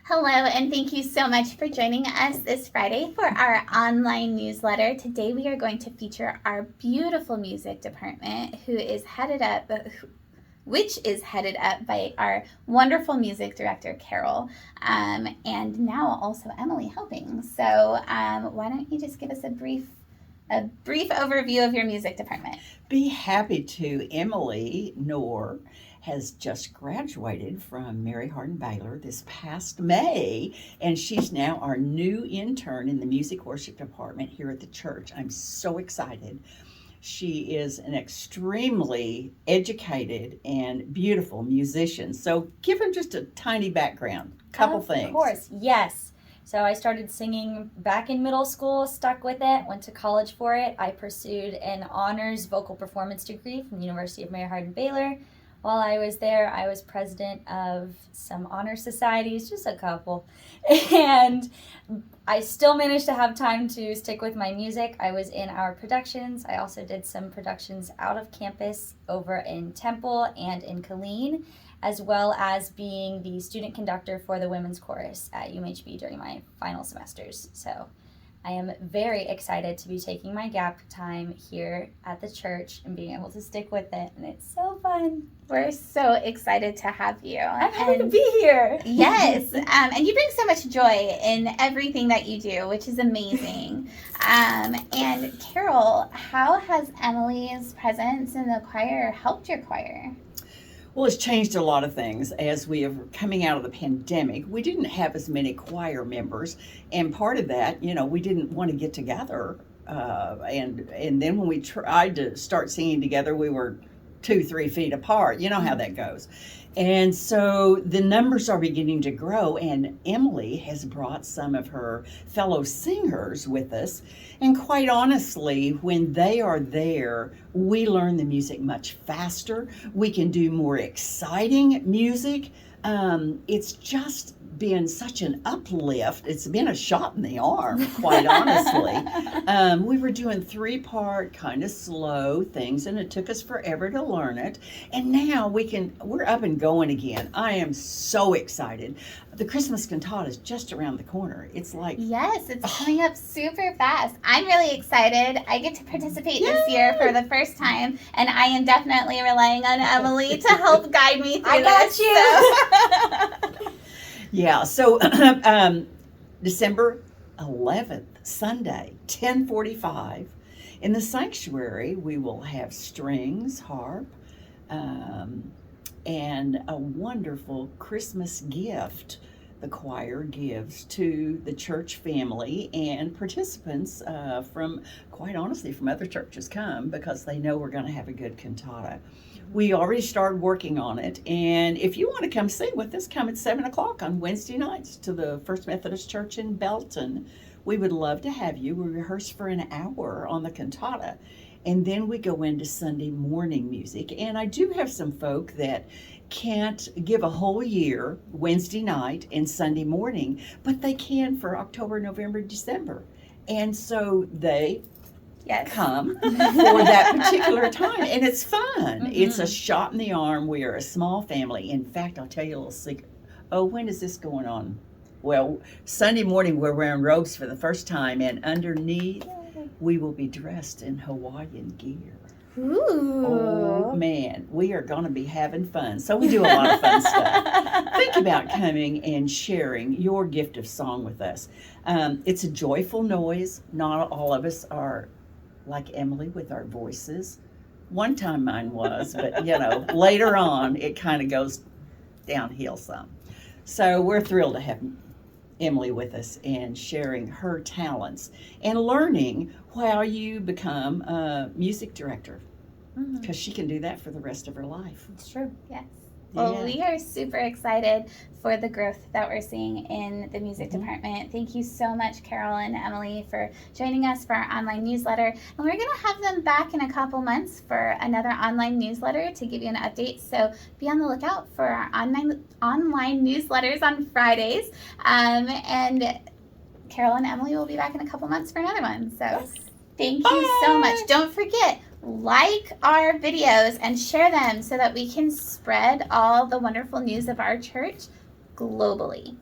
Hello, and thank you so much for joining us this Friday for our online newsletter. Today we are going to feature our beautiful music department, which is headed up by our wonderful music director, Carol, and now also Emily helping. So why don't you just give us a brief overview of your music department? Be happy to. Emily Knorr has just graduated from Mary Hardin Baylor this past May, and she's now our new intern in the music worship department here at the church. I'm so excited. She is an extremely educated and beautiful musician. So give her just a tiny background, couple things. Of course, yes. So I started singing back in middle school, stuck with it, went to college for it. I pursued an honors vocal performance degree from the University of Mary Hardin Baylor. While I was there, I was president of some honor societies, just a couple. And I still managed to have time to stick with my music. I was in our productions. I also did some productions out of campus over in Temple and in Killeen, as well as being the student conductor for the women's chorus at UMHB during my final semesters. So I am very excited to be taking my gap time here at the church and being able to stick with it, and it's so fun. We're so excited to have you. I'm happy to be here. Yes, and you bring so much joy in everything that you do, which is amazing. And Carol, how has Emily's presence in the choir helped your choir? Well, it's changed a lot of things as we are coming out of the pandemic. We didn't have as many choir members, and part of that, we didn't want to get together. And then when we tried to start singing together, we were 2-3 feet apart. You know how that goes. And so the numbers are beginning to grow, and Emily has brought some of her fellow singers with us. And quite honestly, when they are there, we learn the music much faster. We can do more exciting music. It's just been such an uplift. It's been a shot in the arm, quite honestly. We were doing 3-part, kind of slow things, and it took us forever to learn it. And now we're up and going again. I am so excited. The Christmas cantata is just around the corner. It's like... Yes, it's coming up super fast. I'm really excited. I get to participate this year for the first time, and I am definitely relying on Emily to help guide me through this. I got you. So. Yeah, so December 11th, Sunday, 10:45, in the sanctuary, we will have strings, harp, and a wonderful Christmas gift the choir gives to the church family, and participants from other churches come because they know we're going to have a good cantata. We already started working on it, and if you want to come sing with us, come at 7 o'clock on Wednesday nights to the First Methodist Church in Belton. We would love to have you. We rehearse for an hour on the cantata, and then we go into Sunday morning music. And I do have some folk that can't give a whole year, Wednesday night and Sunday morning, but they can for October, November, December. And so they come for that particular time, and it's fun. Mm-hmm. It's a shot in the arm. We are a small family. In fact, I'll tell you a little secret. Oh, when is this going on? Well, Sunday morning we're wearing robes for the first time, and underneath we will be dressed in Hawaiian gear. Ooh. Oh man, we are going to be having fun. So we do a lot of fun stuff. Think about coming and sharing your gift of song with us. It's a joyful noise. Not all of us are like Emily with our voices. One time mine was, but later on it kind of goes downhill some. So we're thrilled to have Emily with us and sharing her talents and learning how you become a music director, because she can do that for the rest of her life. It's true. Yes. Well, we are super excited for the growth that we're seeing in the music department. Thank you so much, Carol and Emily, for joining us for our online newsletter. And we're going to have them back in a couple months for another online newsletter to give you an update. So be on the lookout for our online newsletters on Fridays. And Carol and Emily will be back in a couple months for another one. So thank you so much. Don't forget, like our videos and share them so that we can spread all the wonderful news of our church globally.